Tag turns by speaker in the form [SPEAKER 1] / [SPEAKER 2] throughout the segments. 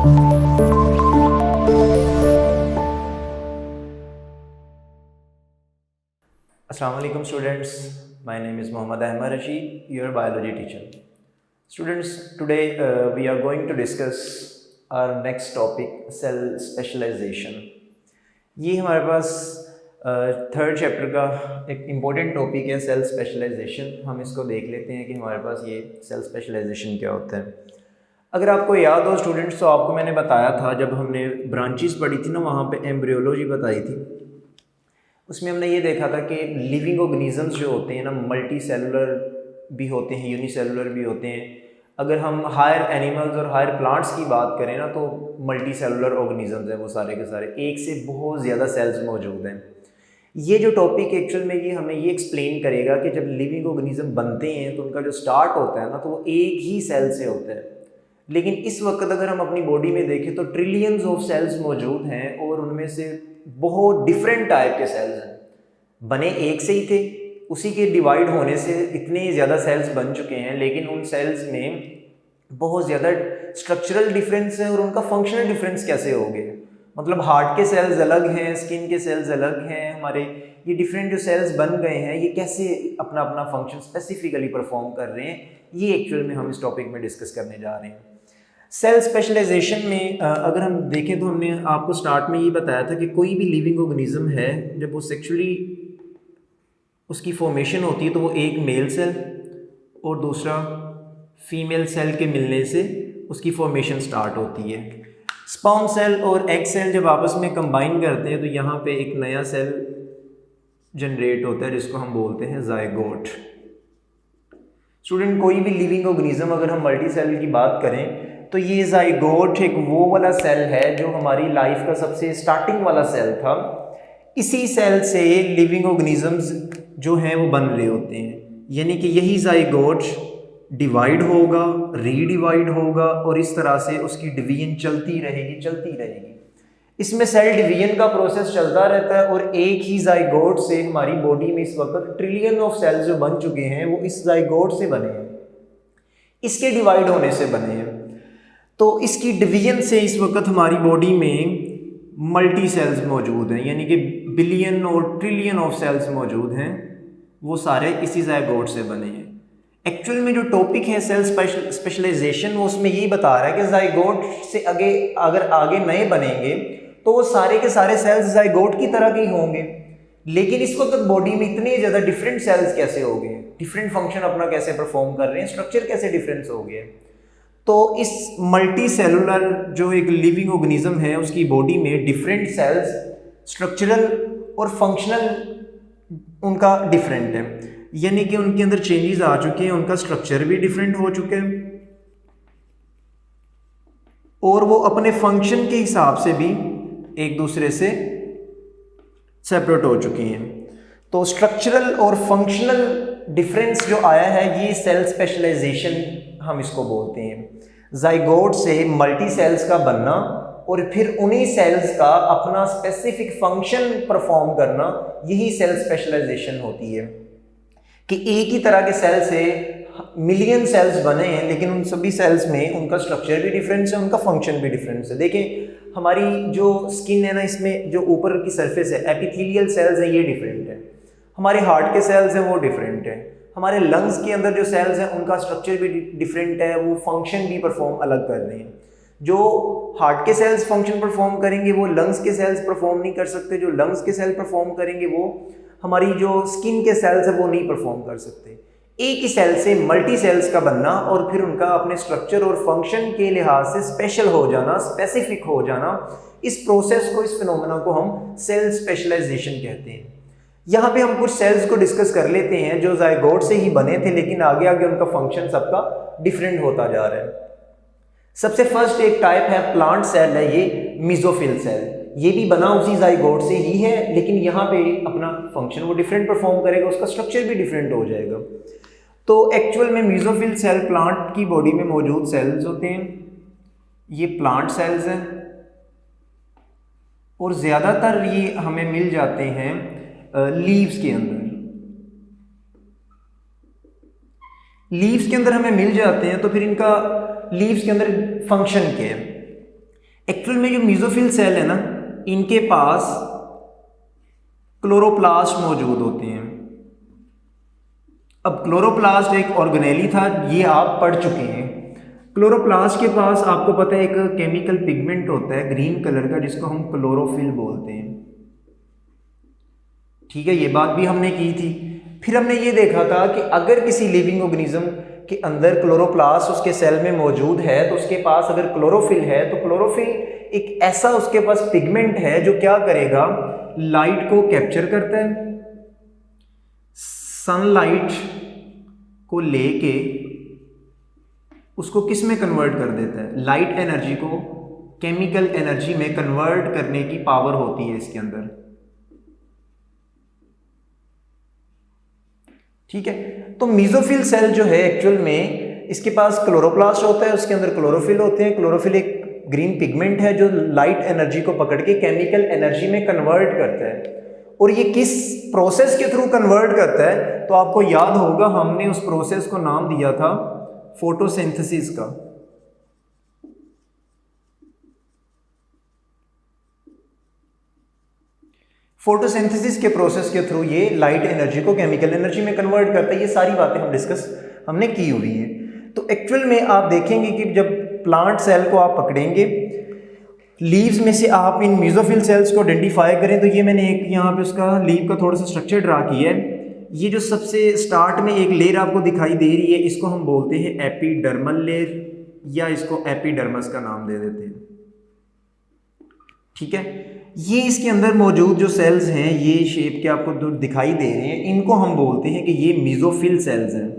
[SPEAKER 1] Assalamu alaikum students, my name is Mohammad Ahmad Rashid, your biology teacher. Students, today we are going to discuss our next topic, cell specialization. ये हमारे पास third chapter का एक important topic है cell specialisation. हम इसको देख लेते हैं कि हमारे पास ये सेल स्पेशलाइजेशन क्या होता है. अगर आपको याद हो स्टूडेंट्स, तो आपको मैंने बताया था जब हमने ब्रांचेस पढ़ी थी ना, वहाँ पे एम्ब्रियोलॉजी बताई थी. उसमें हमने ये देखा था कि लिविंग ऑर्गेनिजम्स जो होते हैं ना, मल्टी सेलुलर भी होते हैं, यूनिसेलुलर भी होते हैं. अगर हम हायर एनिमल्स और हायर प्लांट्स की बात करें ना, तो मल्टी सेलुलर ऑर्गेनिजम्स हैं वो सारे के सारे, एक से बहुत ज़्यादा सेल्स मौजूद हैं. ये जो टॉपिक एक्चुअल में ये हमें ये एक्सप्लेन करेगा कि जब लिविंग ऑर्गेनिज्म बनते हैं तो उनका जो स्टार्ट होता है ना, तो वो एक ही सेल से होता है. लेकिन इस वक्त अगर हम अपनी बॉडी में देखें तो ट्रिलियंस ऑफ सेल्स मौजूद हैं और उनमें से बहुत डिफरेंट टाइप के सेल्स हैं. बने एक से ही थे, उसी के डिवाइड होने से इतने ज़्यादा सेल्स बन चुके हैं, लेकिन उन सेल्स में बहुत ज़्यादा स्ट्रक्चरल डिफरेंस है. और उनका फंक्शनल डिफरेंस कैसे हो गए, मतलब हार्ट के सेल्स अलग हैं, स्किन के सेल्स अलग हैं, हमारे ये डिफरेंट जो सेल्स बन गए हैं ये कैसे अपना अपना फंक्शन स्पेसिफिकली परफॉर्म कर रहे हैं, ये एक्चुअल में हम इस टॉपिक में डिस्कस करने जा रहे हैं. सेल स्पेशलाइजेशन में अगर हम देखें तो हमने आपको स्टार्ट में ये बताया था कि कोई भी लिविंग ऑर्गेनिज्म है, जब वो सेक्सुअली उसकी फॉर्मेशन होती है तो वो एक मेल सेल और दूसरा फीमेल सेल के मिलने से उसकी फॉर्मेशन स्टार्ट होती है. स्पर्म सेल और एग सेल जब आपस में कंबाइन करते हैं तो यहाँ पे एक नया सेल जनरेट होता है जिसको हम बोलते हैं जायगोट. स्टूडेंट, कोई भी लिविंग ऑर्गेनिज्म अगर हम मल्टी सेल की बात करें तो ये जायगोट एक वो वाला सेल है जो हमारी लाइफ का सबसे स्टार्टिंग वाला सेल था. इसी सेल से लिविंग ऑर्गेनिजम्स जो हैं वो बन रहे होते हैं, यानी कि यही जायगोट डिवाइड होगा, रीडिवाइड होगा और इस तरह से उसकी डिवीजन चलती रहेगी. इसमें सेल डिवीजन का प्रोसेस चलता रहता है और एक ही जायगोट से हमारी बॉडी में इस वक्त ट्रिलियन ऑफ सेल्स जो बन चुके हैं वो इस जायगोट से बने हैं, इसके डिवाइड होने से बने हैं. तो इसकी डिवीजन से इस वक्त हमारी बॉडी में मल्टी सेल्स मौजूद हैं, यानी कि बिलियन और ट्रिलियन ऑफ सेल्स मौजूद हैं, वो सारे इसी जायगोट से बने हैं. एक्चुअल में जो टॉपिक है सेल स्पेशलाइजेशन, वो उसमें यही बता रहा है कि जायगोट से अगर आगे नए बनेंगे तो वो सारे के सारे सेल्स जायगोट की तरह के ही होंगे. लेकिन इस वक्त बॉडी में इतने ज़्यादा डिफरेंट सेल्स कैसे हो गए, डिफरेंट फंक्शन अपना कैसे परफॉर्म कर रहे हैं, स्ट्रक्चर कैसे डिफरेंस हो गए. तो इस मल्टी सेलुलर जो एक लिविंग ऑर्गेनिज्म है उसकी बॉडी में डिफरेंट सेल्स स्ट्रक्चरल और फंक्शनल उनका डिफरेंट है, यानी कि उनके अंदर चेंजेस आ चुके हैं, उनका स्ट्रक्चर भी डिफरेंट हो चुके हैं और वो अपने फंक्शन के हिसाब से भी एक दूसरे से सेपरेट हो चुके हैं. तो स्ट्रक्चरल और फंक्शनल डिफरेंस जो आया है ये सेल स्पेशलाइजेशन हम इसको बोलते हैं. जायगोट से मल्टी सेल्स का बनना और फिर उन्हीं सेल्स का अपना स्पेसिफिक फंक्शन परफॉर्म करना, यही सेल स्पेशलाइजेशन होती है. कि एक ही तरह के सेल से मिलियन सेल्स बने हैं, लेकिन उन सभी सेल्स में उनका स्ट्रक्चर भी डिफरेंस है, उनका फंक्शन भी डिफरेंस है. देखें हमारी जो स्किन है ना, इसमें जो ऊपर की सरफेस है, एपिथेलियल सेल्स है, ये डिफरेंट है. हमारे हार्ट के सेल्स हैं वो डिफरेंट है. हमारे लंग्स के अंदर जो सेल्स हैं उनका स्ट्रक्चर भी डिफरेंट है, वो फंक्शन भी परफॉर्म अलग कर रहे हैं. जो हार्ट के सेल्स फंक्शन परफॉर्म करेंगे वो लंग्स के सेल्स परफॉर्म नहीं कर सकते, जो लंग्स के सेल परफॉर्म करेंगे वो हमारी जो स्किन के सेल्स है वो नहीं परफॉर्म कर सकते. एक ही सेल से मल्टी सेल्स का बनना और फिर उनका अपने स्ट्रक्चर और फंक्शन के लिहाज से स्पेशल हो जाना, स्पेसिफिक हो जाना, इस प्रोसेस को, इस फिनोमेना को हम सेल स्पेशलाइजेशन कहते हैं. यहाँ पे हम कुछ सेल्स को डिस्कस कर लेते हैं जो जायगोट से ही बने थे, लेकिन आगे आगे उनका फंक्शन सबका डिफरेंट होता जा रहा है. सबसे फर्स्ट एक टाइप है प्लांट सेल है, ये मेसोफिल सेल. ये भी बना उसी जायगोट से ही है, लेकिन यहाँ पे अपना फंक्शन वो डिफरेंट परफॉर्म करेगा, उसका स्ट्रक्चर भी डिफरेंट हो जाएगा. तो एक्चुअल में मेसोफिल सेल प्लांट की बॉडी में मौजूद सेल्स होते हैं, ये प्लांट सेल्स हैं और ज़्यादातर ये हमें मिल जाते हैं लीव्स के अंदर. लीव्स के अंदर हमें मिल जाते हैं, तो फिर इनका लीव्स के अंदर फंक्शन क्या है. एक्चुअल में जो मीजोफिल सेल है ना, इनके पास क्लोरोप्लास्ट मौजूद होते हैं। अब क्लोरोप्लास्ट एक ऑर्गेनेली था, ये आप पढ़ चुके हैं। क्लोरोप्लास्ट के पास आपको पता है एक केमिकल पिगमेंट होता है ग्रीन कलर का, जिसको हम क्लोरोफिल बोलते हैं। ठीक है, ये बात भी हमने की थी। फिर हमने ये देखा था कि अगर किसी लिविंग ऑर्गेनिज्म के अंदर क्लोरोप्लास्ट उसके सेल में मौजूद है, तो उसके पास अगर क्लोरोफिल है, तो क्लोरोफिल एक ऐसा उसके पास पिगमेंट है जो क्या करेगा, लाइट को कैप्चर करता है, सनलाइट को लेके उसको किस में कन्वर्ट कर देता है, लाइट एनर्जी को केमिकल एनर्जी में कन्वर्ट करने की पावर होती है इसके अंदर। ठीक है, तो मीजोफिल सेल जो है एक्चुअल में इसके पास क्लोरोप्लास्ट होता है, उसके अंदर क्लोरोफिल होते हैं। क्लोरोफिल एक ग्रीन पिगमेंट है जो लाइट एनर्जी को पकड़ के केमिकल एनर्जी में कन्वर्ट करता है। और ये किस प्रोसेस के थ्रू कन्वर्ट करता है, तो आपको याद होगा हमने उस प्रोसेस को नाम दिया था फोटोसिंथेसिस का। फोटोसिंथेसिस के प्रोसेस के थ्रू ये लाइट एनर्जी को केमिकल एनर्जी में कन्वर्ट करता है। ये सारी बातें हमने की हुई है। तो एक्चुअल में आप देखेंगे कि जब प्लांट सेल को आप पकड़ेंगे, लीव्स में से आप इन मीजोफिल सेल्स को आइडेंटिफाई करें, तो ये मैंने एक यहाँ पे उसका लीव का थोड़ा सा स्ट्रक्चर ड्रा किया है। ये जो सबसे स्टार्ट में एक लेयर आपको दिखाई दे रही है, इसको हम बोलते हैं एपिडर्मल लेयर, या इसको एपिडर्मस का नाम दे देते हैं। ठीक है, ये इसके अंदर मौजूद जो सेल्स हैं, ये शेप के आपको जो दिखाई दे रहे हैं, इनको हम बोलते हैं कि ये मीजोफिल सेल्स हैं।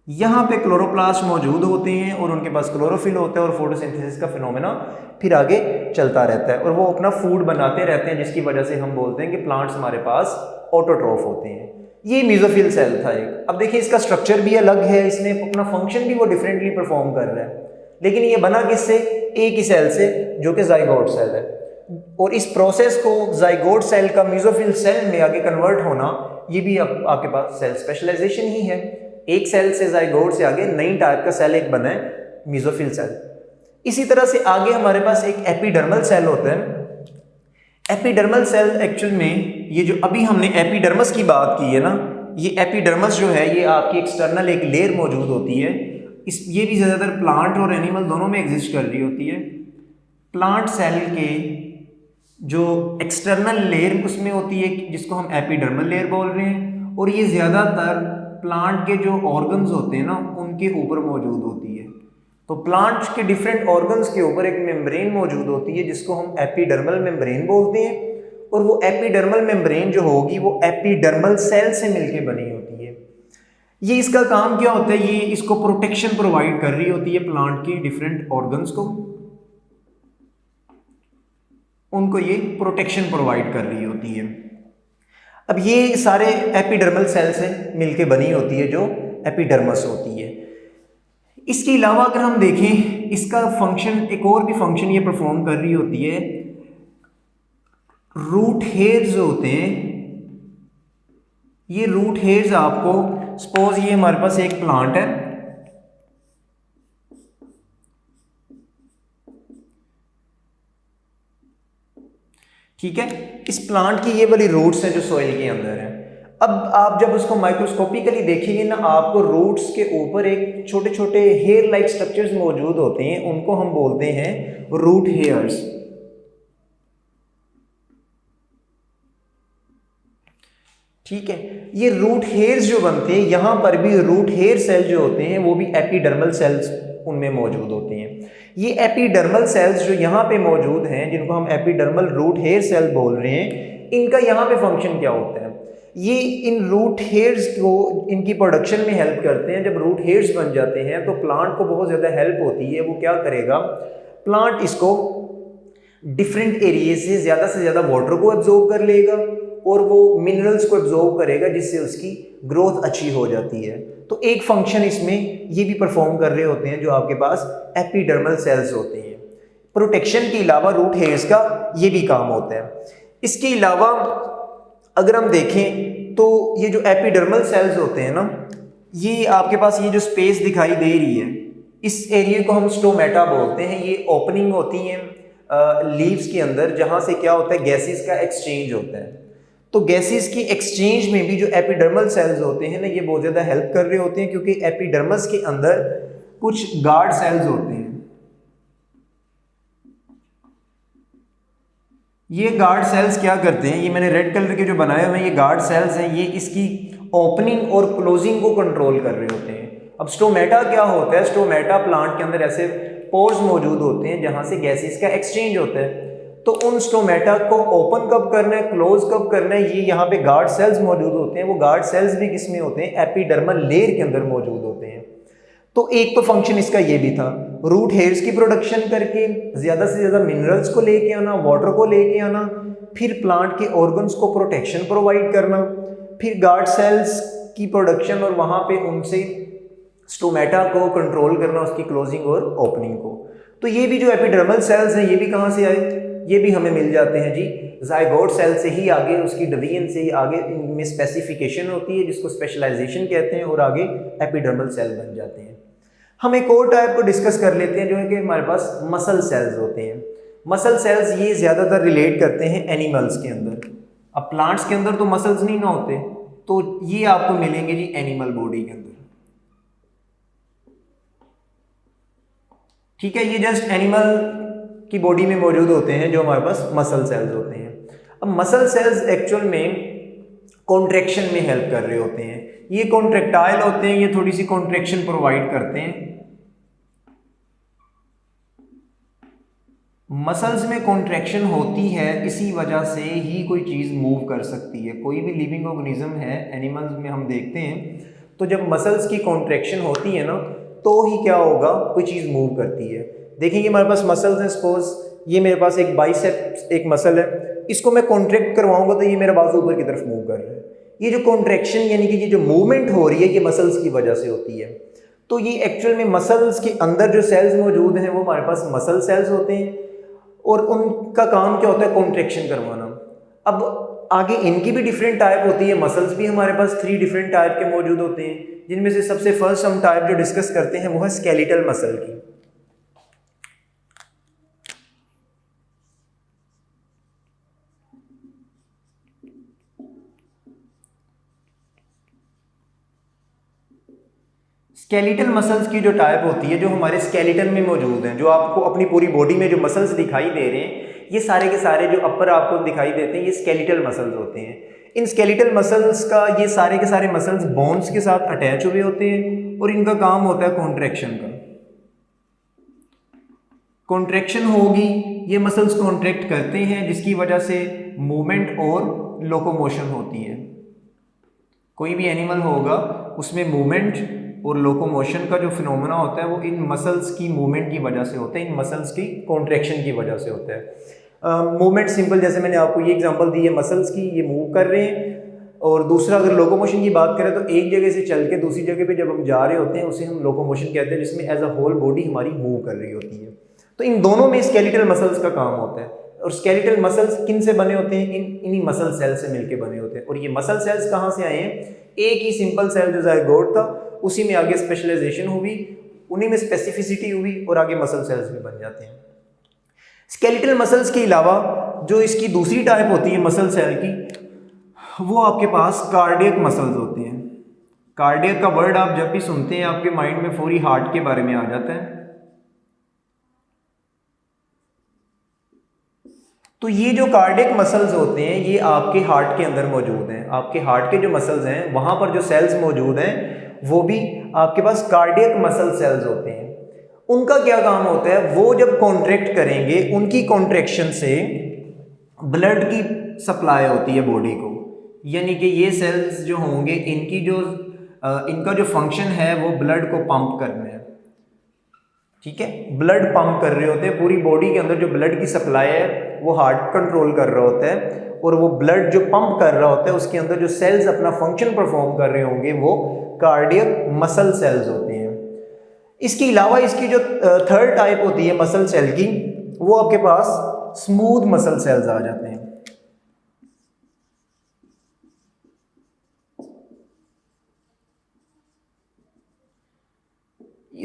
[SPEAKER 1] यहाँ पे क्लोरोप्लास्ट मौजूद होते हैं और उनके पास क्लोरोफिल होता है, और फोटोसिंथेसिस का फिनोमेना फिर आगे चलता रहता है और वो अपना फूड बनाते रहते हैं, जिसकी वजह से हम बोलते हैं कि प्लांट्स हमारे पास ऑटोट्रॉफ होते हैं। ये मीजोफिल सेल था एक। अब देखिए इसका स्ट्रक्चर भी अलग है, इसने अपना फंक्शन भी वो डिफरेंटली परफॉर्म कर रहा है, लेकिन ये बना किससे, एक ही सेल से, जो कि जाइगोट सेल है। और इस प्रोसेस को जाइगोट सेल का मीजोफिल सेल में आगे कन्वर्ट होना, ये भी आपके पास सेल स्पेशलाइजेशन ही है। एक सेल से जाइगोट से आगे नई टाइप का सेल एक बना है, मीजोफिल सेल। इसी तरह से आगे हमारे पास एक एपिडर्मल सेल होता है। एपिडर्मल सेल एक्चुअल में, ये जो अभी हमने एपिडर्मस की बात की है ना, ये एपिडर्मस जो है ये आपकी एक्सटर्नल एक लेयर मौजूद होती है। ये भी ज़्यादातर प्लांट और एनिमल दोनों में एग्जिस्ट कर रही होती है। प्लांट सेल के जो एक्सटर्नल लेयर उसमें होती है, जिसको हम एपिडर्मल लेयर बोल रहे हैं, और ये ज़्यादातर प्लांट के जो ऑर्गन्स होते हैं ना, उनके ऊपर मौजूद होती है। तो प्लांट के डिफरेंट ऑर्गन्स के ऊपर एक मेम्ब्रेन मौजूद होती है, जिसको हम एपिडर्मल मेम्ब्रेन बोलते हैं। और वो एपिडर्मल मेम्ब्रेन जो होगी वो एपिडर्मल सेल से मिलकर बनी होती है। ये इसका काम क्या होता है, ये इसको प्रोटेक्शन प्रोवाइड कर रही होती है प्लांट की डिफरेंट ऑर्गन्स को, उनको ये प्रोटेक्शन प्रोवाइड कर रही होती है। अब ये सारे एपिडर्मल सेल से मिलके बनी होती है, जो एपिडर्मस होती है। इसके अलावा अगर हम देखें, इसका फंक्शन, एक और भी फंक्शन ये परफॉर्म कर रही होती है। रूट हेयर्स होते हैं, ये रूट हेयर्स आपको, सपोज ये हमारे पास एक प्लांट है, ठीक है, इस प्लांट की ये वाली रूट्स हैं जो सॉइल के अंदर है। अब आप जब उसको माइक्रोस्कोपिकली देखेंगे ना, आपको रूट्स के ऊपर एक छोटे छोटे हेयर लाइक स्ट्रक्चर्स मौजूद होते हैं, उनको हम बोलते हैं रूट हेयर्स। ठीक है, ये रूट हेयर्स जो बनते हैं, यहां पर भी रूट हेयर सेल जो होते हैं वो भी एपिडर्मल सेल्स उनमें मौजूद होते हैं। ये एपिडर्मल सेल्स जो यहाँ पे मौजूद हैं, जिनको हम एपिडर्मल रूट हेयर सेल बोल रहे हैं, इनका यहाँ पे फंक्शन क्या होता है, ये इन रूट हेयर्स को इनकी प्रोडक्शन में हेल्प करते हैं। जब रूट हेयर्स बन जाते हैं तो प्लांट को बहुत ज़्यादा हेल्प होती है। वो क्या करेगा, प्लांट इसको डिफरेंट एरिया से ज़्यादा वाटर को एब्जॉर्ब कर लेगा और वो मिनरल्स को एब्जॉर्ब करेगा, जिससे उसकी ग्रोथ अच्छी हो जाती है। तो एक फंक्शन इसमें ये भी परफॉर्म कर रहे होते हैं जो आपके पास एपिडर्मल सेल्स होते हैं। प्रोटेक्शन के अलावा रूट हेयर्स का ये भी काम होता है। इसके अलावा अगर हम देखें तो ये जो एपिडर्मल सेल्स होते हैं ना, ये आपके पास ये जो स्पेस दिखाई दे रही है, इस एरिया को हम स्टोमेटा बोलते हैं। ये ओपनिंग होती है लीव्स के अंदर, जहाँ से क्या होता है, गैसेस का एक्सचेंज होता है। तो गैसेस की एक्सचेंज में भी जो एपिडर्मल सेल्स होते हैं ना, ये बहुत ज़्यादा हेल्प कर रहे होते हैं, क्योंकि एपिडर्मस के अंदर कुछ गार्ड सेल्स होते हैं। ये गार्ड सेल्स क्या करते हैं, ये मैंने रेड कलर के जो बनाए हुए हैं, ये गार्ड सेल्स हैं, ये इसकी ओपनिंग और क्लोजिंग को कंट्रोल कर रहे होते हैं। अब स्टोमेटा क्या होता है, स्टोमेटा प्लांट के अंदर ऐसे पोर्स मौजूद होते हैं जहां से गैसेस का एक्सचेंज होता है। तो उन स्टोमेटा को ओपन कब करना है, क्लोज कब करना है, ये यहाँ पे गार्ड सेल्स मौजूद होते हैं। वो गार्ड सेल्स भी किसमें होते हैं, एपिडर्मल लेयर के अंदर मौजूद होते हैं। तो एक तो फंक्शन इसका ये भी था, रूट हेयर्स की प्रोडक्शन करके ज़्यादा से ज़्यादा मिनरल्स को लेके आना, वाटर को लेके आना, फिर प्लांट के ऑर्गन्स को प्रोटेक्शन प्रोवाइड करना, फिर गार्ड सेल्स की प्रोडक्शन और वहाँ पे उनसे स्टोमेटा को कंट्रोल करना, उसकी क्लोजिंग और ओपनिंग को। तो ये भी जो एपिडर्मल सेल्स हैं, ये भी कहाँ से आए, ये भी हमें मिल जाते हैं जी ज़ाइगोट सेल से ही। आगे उसकी डिवीजन से ही आगे इनमें स्पेसिफिकेशन होती है, जिसको स्पेशलाइजेशन कहते हैं, और आगे एपिडर्मल सेल बन जाते हैं। हम एक और टाइप को डिस्कस कर लेते हैं, जो है कि हमारे पास मसल सेल्स होते हैं। मसल सेल्स ये ज़्यादातर रिलेट करते हैं एनिमल्स के अंदर। अब प्लांट्स के अंदर तो मसल्स नहीं ना होते, तो ये आपको मिलेंगे जी एनिमल बॉडी के अंदर। ठीक है, ये जस्ट एनिमल की बॉडी में मौजूद होते हैं, जो हमारे पास मसल सेल्स होते हैं। अब मसल सेल्स एक्चुअल में कॉन्ट्रैक्शन में हेल्प कर रहे होते हैं। ये कॉन्ट्रैक्टाइल होते हैं, ये थोड़ी सी कॉन्ट्रैक्शन प्रोवाइड करते हैं। मसल्स में कॉन्ट्रैक्शन होती है, इसी वजह से ही कोई चीज़ मूव कर सकती है। कोई भी लिविंग ऑर्गेनिज्म है, एनिमल्स में हम देखते हैं, तो जब मसल्स की कॉन्ट्रैक्शन होती है ना, तो ही क्या होगा, कोई चीज़ मूव करती है। देखेंगे हमारे पास मसल्स हैं, सपोज ये मेरे पास एक बाइसेप्स एक मसल है, इसको मैं कॉन्ट्रैक्ट करवाऊंगा तो ये मेरा बाजू ऊपर की तरफ मूव कर रहा है। ये जो कॉन्ट्रैक्शन यानी कि ये जो मूवमेंट हो रही है, ये मसल्स की वजह से होती है। तो ये एक्चुअल में मसल्स के अंदर जो सेल्स मौजूद हैं, वो हमारे पास मसल सेल्स होते हैं, और उनका काम क्या होता है, कॉन्ट्रैक्शन करवाना। अब आगे इनकी भी डिफरेंट टाइप होती है। मसल्स भी हमारे पास 3 डिफरेंट टाइप के मौजूद होते हैं, जिनमें से सबसे फर्स्ट हम टाइप जो डिस्कस करते हैं वो है स्केलेटल मसल की। स्केलेटल मसल्स की जो टाइप होती है, जो हमारे स्केलेटन में मौजूद हैं, जो आपको अपनी पूरी बॉडी में जो मसल्स दिखाई दे रहे हैं, ये सारे के सारे जो अपर आपको दिखाई देते हैं, ये स्केलेटल मसल्स होते हैं। इन स्केलेटल मसल्स का, ये सारे के सारे मसल्स बोन्स के साथ अटैच हुए होते हैं, और इनका काम होता है कॉन्ट्रैक्शन का। कॉन्ट्रैक्शन होगी, ये मसल्स कॉन्ट्रैक्ट करते हैं, जिसकी वजह से मूवमेंट और लोकोमोशन होती है। कोई भी एनिमल होगा, उसमें मूवमेंट और लोकोमोशन का जो फिनोमेना होता है, वो इन मसल्स की मूवमेंट की वजह से होता है, इन मसल्स की कॉन्ट्रैक्शन की वजह से होता है। मूवमेंट सिंपल, जैसे मैंने आपको ये एग्जांपल दी है मसल्स की, ये मूव कर रहे हैं। और दूसरा, अगर लोकोमोशन की बात करें, तो एक जगह से चल के दूसरी जगह पे जब हम जा रहे होते हैं, उसे हम लोकोमोशन कहते हैं, जिसमें एज अ होल बॉडी हमारी मूव कर रही होती है। तो इन दोनों में स्केलेटल मसल्स का काम होता है। और स्केलेटल मसल्स किन से बने होते हैं, इन्हीं मसल सेल से मिलके बने होते हैं। और ये मसल सेल्स कहाँ से आए हैं, एक ही सिंपल सेल जो ज़ायगोट था, उसी में आगे स्पेशलाइजेशन हुई, उन्हीं में स्पेसिफिसिटी हुई, और आगे मसल सेल्स भी बन जाते हैं। स्केलेटल मसल्स के अलावा जो इसकी दूसरी टाइप होती है मसल सेल की, वो आपके पास कार्डियक मसल्स होते हैं। कार्डियक का वर्ड आप जब भी सुनते हैं, आपके माइंड में फौरी हार्ट के बारे में आ जाता है। तो ये जो कार्डियक मसल्स होते हैं, ये आपके हार्ट के अंदर मौजूद हैं। आपके हार्ट के जो मसल्स हैं, वहाँ पर जो सेल्स मौजूद हैं, वो भी आपके पास कार्डियक मसल सेल्स होते हैं। उनका क्या काम होता है, वो जब कॉन्ट्रैक्ट करेंगे, उनकी कॉन्ट्रैक्शन से ब्लड की सप्लाई होती है बॉडी को। यानी कि ये सेल्स जो होंगे, इनका जो फंक्शन है, वो ब्लड को पंप करना है। ठीक है, ब्लड पंप कर रहे होते हैं पूरी बॉडी के अंदर। जो ब्लड की सप्लाई है, वो हार्ट कंट्रोल कर रहा होता है, और वो ब्लड जो पंप कर रहा होता है, उसके अंदर जो सेल्स अपना फंक्शन परफॉर्म कर रहे होंगे, वो कार्डियक मसल सेल्स होते हैं। इसके अलावा इसकी जो थर्ड टाइप होती है मसल सेल की, वो आपके पास स्मूथ मसल सेल्स आ जाते हैं।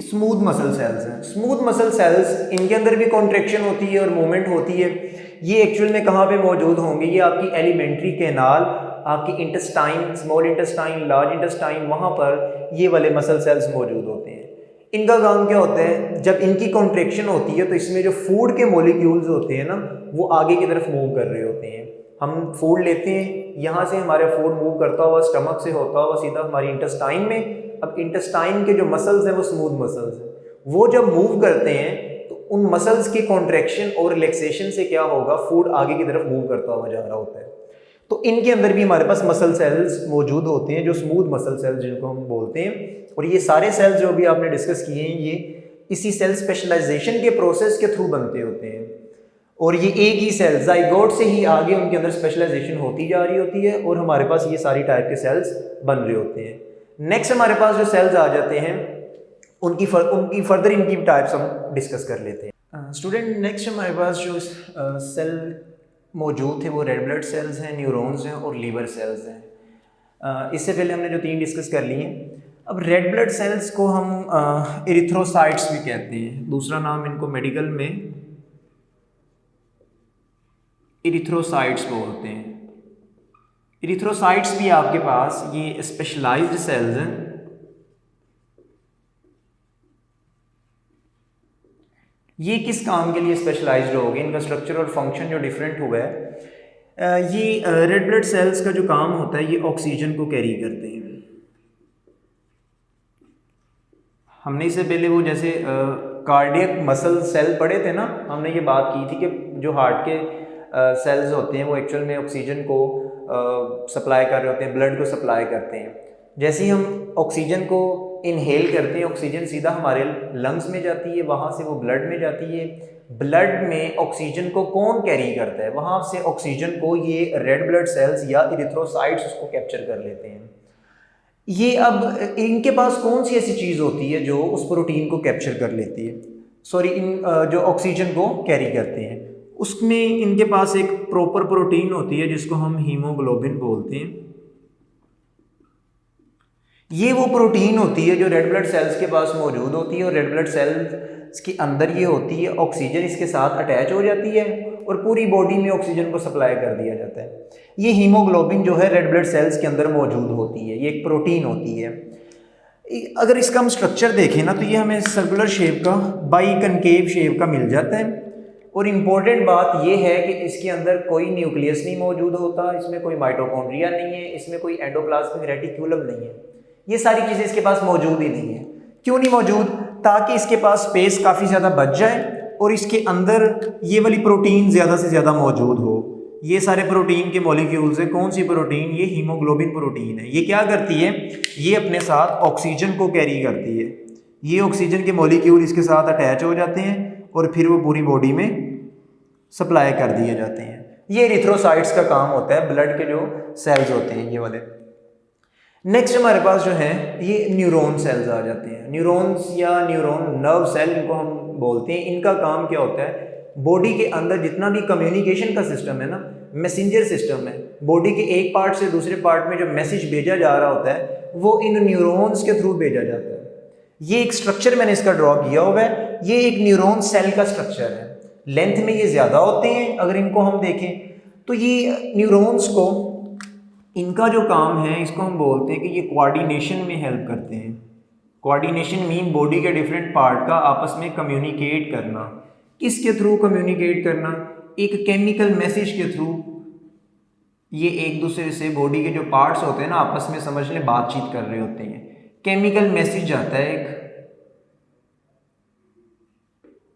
[SPEAKER 1] स्मूथ मसल सेल्स हैं। स्मूथ मसल सेल्स, इनके अंदर भी कॉन्ट्रैक्शन होती है और मूवमेंट होती है। ये एक्चुअल में कहाँ पे मौजूद होंगे? ये आपकी एलिमेंट्री कैनाल, आपकी intestine, small intestine, large intestine, वहाँ पर ये वाले मसल सेल्स मौजूद होते हैं। इनका काम क्या होता है? जब इनकी कॉन्ट्रैक्शन होती है तो इसमें जो फूड के मॉलिक्यूल्स होते हैं ना, वो आगे की तरफ मूव कर रहे होते हैं। हम फूड लेते हैं, यहाँ से हमारा फूड मूव करता हुआ स्टमक से होता हुआ सीधा हमारी इंटेस्टाइन में। अब इंटेस्टाइन के जो मसल्स हैं वो स्मूथ मसल्स हैं, वो जब मूव करते हैं तो उन मसल्स की कॉन्ट्रैक्शन और रिलैक्सेशन से क्या होगा? फूड आगे की तरफ मूव करता हुआ जा रहा होता है। तो इनके अंदर भी हमारे पास मसल सेल्स मौजूद होते हैं, जो स्मूथ मसल सेल्स जिनको हम बोलते हैं। और ये सारे सेल्स जो भी आपने डिस्कस किए हैं, ये इसी सेल स्पेशलाइजेशन के प्रोसेस के थ्रू बनते होते हैं। और ये एक ही सेल जाइगोट से ही आगे उनके अंदर स्पेशलाइजेशन होती जा रही होती है और हमारे पास ये सारी टाइप के सेल्स बन रहे होते हैं। नेक्स्ट हमारे पास जो सेल्स आ जाते हैं, उनकी फर्दर इनकी टाइप्स हम डिस्कस कर लेते हैं। स्टूडेंट, नेक्स्ट हमारे पास जो सेल मौजूद थे वो रेड ब्लड सेल्स हैं, न्यूरॉन्स हैं और लीवर सेल्स हैं। इससे पहले हमने जो 3 डिस्कस कर लिए हैं। अब रेड ब्लड सेल्स को हम एरिथ्रोसाइट्स भी कहते हैं, दूसरा नाम इनको मेडिकल में एरिथ्रोसाइट्स बोलते हैं। एरिथ्रोसाइट्स भी आपके पास ये स्पेशलाइज्ड सेल्स हैं। ये किस काम के लिए स्पेशलाइज्ड हो गए? इनका स्ट्रक्चर और फंक्शन जो डिफरेंट हुआ है। ये रेड ब्लड सेल्स का जो काम होता है, ये ऑक्सीजन को कैरी करते हैं। हमने इससे पहले वो जैसे कार्डियक मसल सेल पढ़े थे ना, हमने ये बात की थी कि जो हार्ट के सेल्स होते हैं वो एक्चुअल में ऑक्सीजन को सप्लाई कर रहे होते हैं, ब्लड को सप्लाई करते हैं। जैसे ही हम ऑक्सीजन को इनहेल करते हैं, ऑक्सीजन सीधा हमारे लंग्स में जाती है, वहाँ से वो ब्लड में जाती है। ब्लड में ऑक्सीजन को कौन कैरी करता है? वहाँ से ऑक्सीजन को ये रेड ब्लड सेल्स या एरिथ्रोसाइट्स उसको कैप्चर कर लेते हैं। ये अब इनके पास कौन सी ऐसी चीज़ होती है जो उस प्रोटीन को कैप्चर कर लेती है, सॉरी जो ऑक्सीजन को कैरी करते हैं? उसमें इनके पास एक प्रॉपर प्रोटीन होती है जिसको हम हीमोग्लोबिन बोलते हैं। ये वो प्रोटीन होती है जो रेड ब्लड सेल्स के पास मौजूद होती है और रेड ब्लड सेल्स के अंदर ये होती है। ऑक्सीजन इसके साथ अटैच हो जाती है और पूरी बॉडी में ऑक्सीजन को सप्लाई कर दिया जाता है। ये हीमोग्लोबिन जो है रेड ब्लड सेल्स के अंदर मौजूद होती है, ये एक प्रोटीन होती है। अगर इसका हम स्ट्रक्चर देखें ना, तो ये हमें सर्कुलर शेप का, बाई कनकेव शेप का मिल जाता है। और इम्पॉर्टेंट बात यह है कि इसके अंदर कोई न्यूक्लियस नहीं मौजूद होता, इसमें कोई माइटोकॉन्ड्रिया नहीं है, इसमें कोई एंडोप्लाज्मिक रेटिक्यूलम नहीं है। ये सारी चीज़ें इसके पास मौजूद ही नहीं है। क्यों नहीं मौजूद? ताकि इसके पास स्पेस काफ़ी ज़्यादा बच जाए और इसके अंदर ये वाली प्रोटीन ज़्यादा से ज़्यादा मौजूद हो। ये सारे प्रोटीन के मॉलिक्यूल्स हैं। कौन सी प्रोटीन? ये हीमोग्लोबिन प्रोटीन है। ये क्या करती है? ये अपने साथ ऑक्सीजन को कैरी करती है। ये ऑक्सीजन के मॉलिक्यूल इसके साथ अटैच हो जाते हैं और फिर वो पूरी बॉडी में सप्लाई कर दिए जाते हैं। ये एरिथ्रोसाइट्स का काम होता है, ब्लड के जो सेल्स होते हैं ये वाले। नेक्स्ट हमारे पास जो है ये न्यूरॉन सेल्स आ जाते हैं। न्यूरॉन्स या न्यूरॉन नर्व सेल इनको हम बोलते हैं। इनका काम क्या होता है? बॉडी के अंदर जितना भी कम्युनिकेशन का सिस्टम है ना, मैसेंजर सिस्टम है, बॉडी के एक पार्ट से दूसरे पार्ट में जो मैसेज भेजा जा रहा होता है वो इन न्यूरॉन्स के थ्रू भेजा जाता है। ये एक स्ट्रक्चर मैंने इसका ड्रॉ किया हुआ है। ये एक न्यूरॉन सेल का स्ट्रक्चर है। लेंथ में ये ज़्यादा होते हैं। अगर इनको हम देखें तो ये न्यूरॉन्स को, इनका जो काम है इसको हम बोलते हैं कि ये कोऑर्डिनेशन में हेल्प करते हैं। कोऑर्डिनेशन मीन बॉडी के डिफरेंट पार्ट का आपस में कम्युनिकेट करना। किसके थ्रू कम्युनिकेट करना? एक केमिकल मैसेज के थ्रू। ये एक दूसरे से बॉडी के जो पार्ट्स होते हैं ना, आपस में समझ लें बातचीत कर रहे होते हैं। केमिकल मैसेज आता है एक,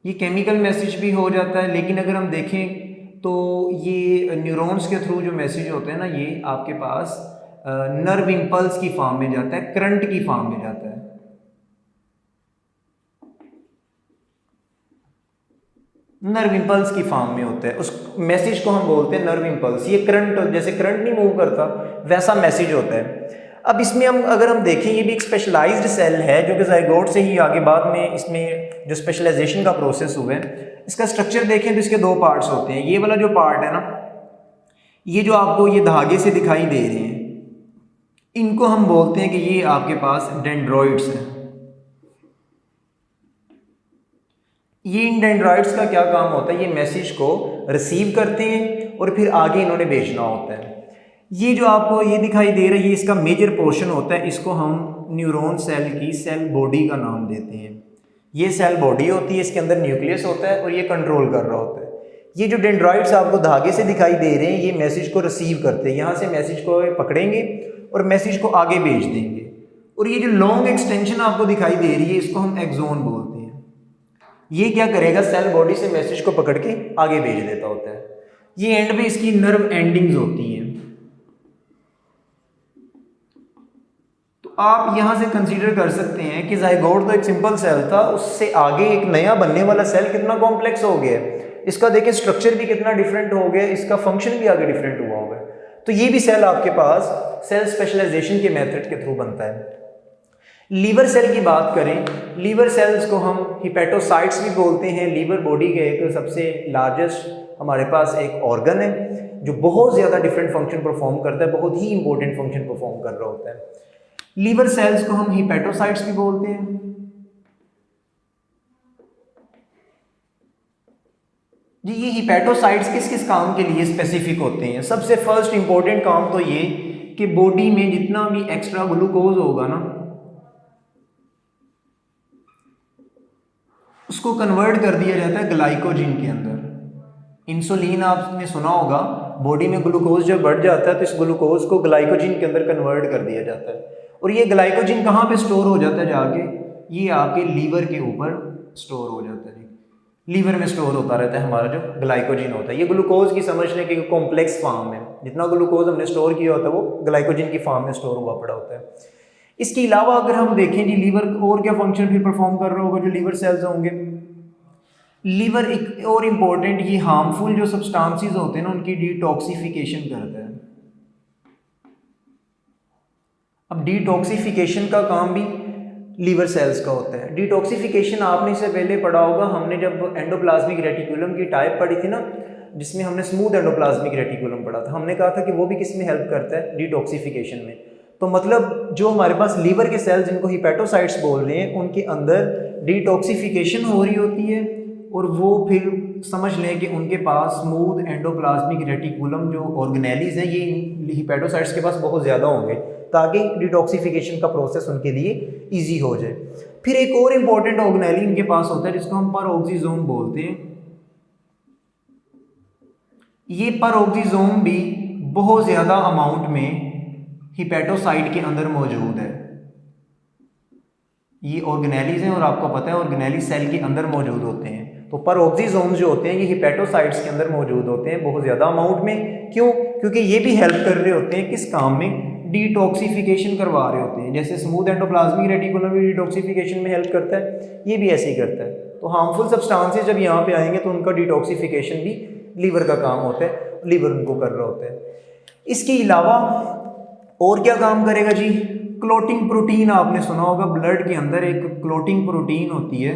[SPEAKER 1] ये केमिकल मैसेज भी हो जाता है। लेकिन अगर हम देखें तो ये न्यूरॉन्स के थ्रू जो मैसेज होते हैं ना, ये आपके पास नर्व इम्पल्स की फॉर्म में जाता है, करंट की फॉर्म में जाता है। नर्व इम्पल्स की फॉर्म में होता है। उस मैसेज को हम बोलते हैं नर्व इम्पल्स। ये करंट, जैसे करंट नहीं मूव करता वैसा मैसेज होता है। अब इसमें अगर हम देखें, ये भी एक स्पेशलाइज्ड सेल है जो कि जाइगोट से ही आगे बाद में इसमें जो स्पेशलाइजेशन का प्रोसेस हुआ है। इसका स्ट्रक्चर देखें तो इसके 2 पार्ट्स होते हैं। ये वाला जो पार्ट है ना, ये जो आपको ये धागे से दिखाई दे रहे हैं, इनको हम बोलते हैं कि ये आपके पास डेंड्रॉइड्स हैं। ये इन डेंड्राइट्स का क्या काम होता है, ये मैसेज को रिसीव करते हैं और फिर आगे इन्होंने भेजना होता है। ये जो आपको ये दिखाई दे रही है इसका मेजर पोर्शन होता है, इसको हम न्यूरॉन सेल की सेल बॉडी का नाम देते हैं। ये सेल बॉडी होती है, इसके अंदर न्यूक्लियस होता है और ये कंट्रोल कर रहा होता है। ये जो डेंड्राइट्स आपको धागे से दिखाई दे रहे हैं ये मैसेज को रिसीव करते हैं, यहाँ से मैसेज को पकड़ेंगे और मैसेज को आगे भेज देंगे। और ये जो लॉन्ग एक्सटेंशन आपको दिखाई दे रही है इसको हम एक्सोन बोलते हैं। ये क्या करेगा, सेल बॉडी से मैसेज को पकड़ के आगे भेज देता होता है। ये एंड में इसकी नर्व एंडिंग्स होती हैं। तो आप यहां से कंसीडर कर सकते हैं कि जाइगोट तो एक सिंपल सेल था, उससे आगे एक नया बनने वाला सेल कितना कॉम्प्लेक्स हो गया है। इसका देखिए स्ट्रक्चर भी कितना डिफरेंट हो गया, इसका फंक्शन भी आगे डिफरेंट हुआ होगा। तो ये भी सेल आपके पास सेल स्पेशलाइजेशन के मेथड के थ्रू बनता है। लीवर सेल की बात करें, लीवर सेल्स को हम हिपेटोसाइट्स भी बोलते हैं। लीवर बॉडी के एक सबसे लार्जेस्ट हमारे पास एक ऑर्गन है जो बहुत ज़्यादा डिफरेंट फंक्शन परफॉर्म करता है, बहुत ही इंपॉर्टेंट फंक्शन परफॉर्म कर रहा होता है। लीवर सेल्स को हम हिपेटोसाइट्स भी बोलते हैं। जी, ये हिपेटोसाइट्स किस किस काम के लिए स्पेसिफिक होते हैं? सबसे फर्स्ट इंपॉर्टेंट काम तो ये कि बॉडी में जितना भी एक्स्ट्रा ग्लूकोज होगा ना उसको कन्वर्ट कर दिया जाता है ग्लाइकोजन के अंदर। इंसुलिन आपने सुना होगा, बॉडी में ग्लूकोज जब बढ़ जाता है तो इस ग्लूकोज को ग्लाइकोजन के अंदर कन्वर्ट कर दिया जाता है। और ये ग्लाइकोजन कहाँ पे स्टोर हो जाता है जाके, ये आपके लीवर के ऊपर स्टोर हो जाता है। लीवर में स्टोर होता रहता है हमारा जो ग्लाइकोजन होता है। ये ग्लूकोज की समझने की कॉम्प्लेक्स फॉर्म है, जितना ग्लूकोज हमने स्टोर किया होता है वो ग्लाइकोजन की फॉर्म में स्टोर हुआ पड़ा होता है। इसके अलावा अगर हम देखें जी लीवर और क्या फंक्शन फिर परफॉर्म कर रहा होगा जो लीवर सेल्स होंगे। लीवर एक और इम्पोर्टेंट, ये हार्मफुल जो सब्सटेंसेस होते हैं ना उनकी डिटॉक्सिफिकेशन करता है। अब डिटॉक्सिफिकेशन का काम भी लीवर सेल्स का होता है। डिटॉक्सिफिकेशन आपने इससे पहले पढ़ा होगा, हमने जब एंडोप्लाज्मिक रेटिकुलम की टाइप पढ़ी थी ना, जिसमें हमने स्मूथ एंडोप्लाज्मिक रेटिकुलम पढ़ा था, हमने कहा था कि वो भी किस में हेल्प करता है, डिटॉक्सिफिकेशन में। तो मतलब जो हमारे पास लीवर के सेल्स जिनको हिपेटोसाइट्स बोल रहे हैं उनके अंदर डिटॉक्सिफिकेशन हो रही होती है और वो फिर समझ लें कि उनके पास स्मूथ एंडोप्लाज्मिक रेटिकुलम जो ऑर्गेनेलीज है ये हिपेटोसाइट्स के पास बहुत ज़्यादा होंगे ताकि डिटॉक्सिफिकेशन का प्रोसेस उनके लिए इजी हो जाए। फिर एक और इम्पॉर्टेंट ऑर्गेनेली इनके पास होता है जिसको हम परऑक्सीजोम बोलते हैं। ये परऑक्सीजोम भी बहुत ज़्यादा अमाउंट में हिपेटोसाइट के अंदर मौजूद है। ये ऑर्गेनेलीज हैं और आपको पता है ऑर्गेनेली सेल के अंदर मौजूद होते हैं। तो परऑक्सीजोम्स जो होते हैं ये हिपेटोसाइट्स के अंदर मौजूद होते हैं बहुत ज़्यादा अमाउंट में। क्यों? क्योंकि ये भी हेल्प कर रहे होते हैं किस काम में, डिटॉक्सिफिकेशन करवा रहे होते हैं। जैसे स्मूथ एंडोप्लाज्मिक रेटिकुलम भी डिटॉक्सिफिकेशन में हेल्प करता है, ये भी ऐसे ही करता है। तो हार्मफुल सब्सटेंसेस जब यहाँ पे आएंगे तो उनका डिटॉक्सिफिकेशन भी लीवर का काम होता है, लीवर उनको कर रहा होता है। इसके अलावा और क्या काम करेगा जी, क्लोटिंग प्रोटीन आपने सुना होगा, ब्लड के अंदर एक क्लोटिंग प्रोटीन होती है,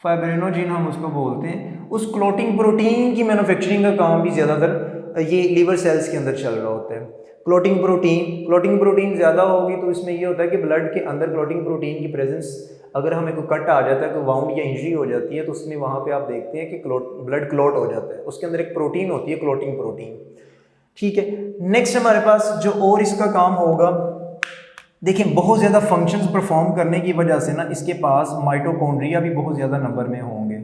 [SPEAKER 1] फाइब्रिनोजिन हम उसको बोलते हैं। उस क्लोटिंग प्रोटीन की मैन्युफैक्चरिंग का काम भी ज़्यादातर ये लीवर सेल्स के अंदर चल रहा होता है। क्लोटिंग प्रोटीन ज़्यादा होगी तो इसमें ये होता है कि ब्लड के अंदर क्लोटिंग प्रोटीन की प्रेजेंस, अगर हमें कोई कट आ जाता है, कोई वाउंड या इंजरी हो जाती है तो उसमें वहाँ पे आप देखते हैं कि ब्लड क्लॉट हो जाता है, उसके अंदर एक प्रोटीन होती है क्लोटिंग प्रोटीन। ठीक है, नेक्स्ट हमारे पास जो और इसका काम होगा, देखिए बहुत ज़्यादा फंक्शंस परफॉर्म करने की वजह से ना इसके पास माइटोकॉन्ड्रिया भी बहुत ज़्यादा नंबर में होंगे।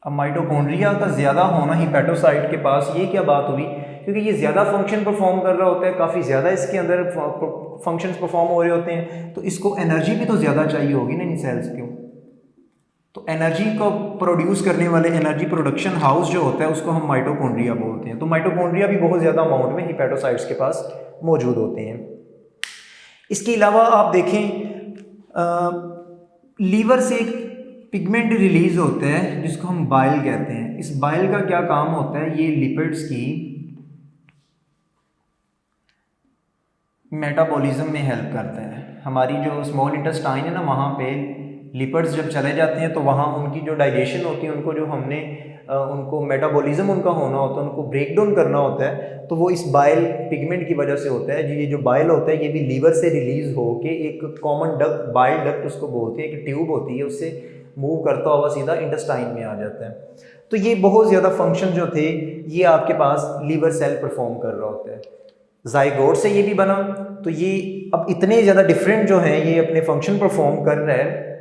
[SPEAKER 1] अब माइटोकॉन्ड्रिया का ज़्यादा होना हिपेटोसाइट के पास, ये क्या बात हुई, क्योंकि ये ज़्यादा फंक्शन परफॉर्म कर रहा होता है, काफ़ी ज़्यादा इसके अंदर फंक्शंस परफॉर्म हो रहे होते हैं, तो इसको एनर्जी भी तो ज़्यादा चाहिए होगी ना इन सेल्स को। तो एनर्जी को प्रोड्यूस करने वाले एनर्जी प्रोडक्शन हाउस जो होता है उसको हम माइटोकॉन्ड्रिया बोलते हैं। तो माइटोकॉन्ड्रिया भी बहुत ज़्यादा अमाउंट में हिपेटोसाइट्स के पास मौजूद होते हैं। इसके अलावा आप देखें लीवर से एक पिगमेंट रिलीज होता है जिसको हम बाइल कहते हैं। इस बाइल का क्या काम होता है, ये लिपिड्स की मेटाबॉलिज्म में हेल्प करता है। हमारी जो स्मॉल इंटेस्टाइन है ना, वहाँ पे लिपिड्स जब चले जाते हैं तो वहाँ उनकी जो डाइजेशन होती है, उनको जो हमने उनको मेटाबॉलिज्म उनका होना होता है, उनको ब्रेक डाउन करना होता है, तो वो इस बाइल पिगमेंट की वजह से होता है। ये जो बाइल होता है ये भी लीवर से रिलीज हो के एक कॉमन डक्ट, बाइल डक्ट उसको बोलते हैं, एक ट्यूब होती है, उससे मूव करता हुआ सीधा इंटेस्टाइन में आ जाता है। तो ये बहुत ज़्यादा फंक्शन जो थे ये आपके पास लीवर सेल परफॉर्म कर रहा होता है। जाइगोट से ये भी बना, तो ये अब इतने ज़्यादा डिफरेंट जो हैं ये अपने फंक्शन परफॉर्म कर रहा है,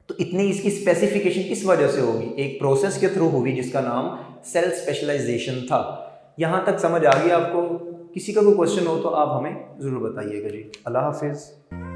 [SPEAKER 1] तो इतनी इसकी स्पेसिफिकेशन किस वजह से होगी? एक प्रोसेस के थ्रू हुई जिसका नाम सेल स्पेशलाइजेशन था। यहाँ तक समझ आ गया आपको? किसी का कोई क्वेश्चन हो तो आप हमें ज़रूर बताइएगा जी। अल्लाह हाफिज़।